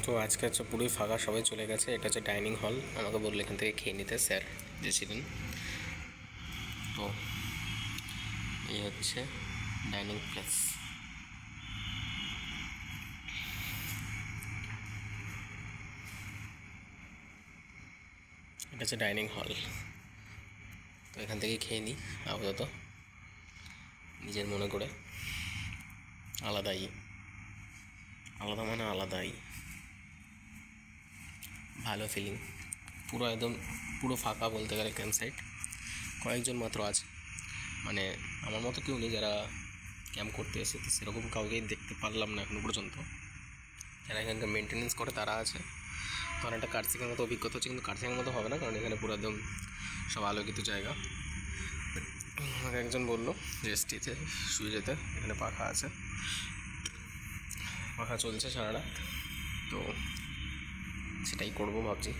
তো আজকে হচ্ছে পুরোই ফাঁকা, সবাই চলে গেছে। এটা হচ্ছে ডাইনিং হল। আমাকে বললো এখান থেকে খেয়ে নিতে, স্যার যে ছিলেন। তো এই হচ্ছে ডাইনিং প্লেস। এটা হচ্ছে ডাইনিং হল। তো এখান থেকে খেয়ে নিই আপাতত, নিজের মনে করে। আলাদাই, আলাদা মানে আলাদাই ভালো ফিলিং। পুরো একদম পুরো ফাঁকা বলতে গেলে ক্যাম্প সাইট। কয়েকজন মাত্র আছে, মানে আমার মতো কেউ নেই যারা ক্যাম্প করতে এসে, তো সেরকম কাউকেই দেখতে পারলাম না এখনো পর্যন্ত। যারা এখানকার মেনটেনেন্স করে তারা আছে। তো অনেকটা কার্সিকের মতো অভিজ্ঞতা হচ্ছে, কিন্তু কার্সিকের মতো হবে না, কারণ এখানে পুরো একদম সব আলোকিত জায়গা। আমাকে একজন বললো রেস্টিতে শুয়ে যেতে, এখানে পাখা আছে, পাখা চলছে সারা রাত। তো সেটাই করবো ভাবছি।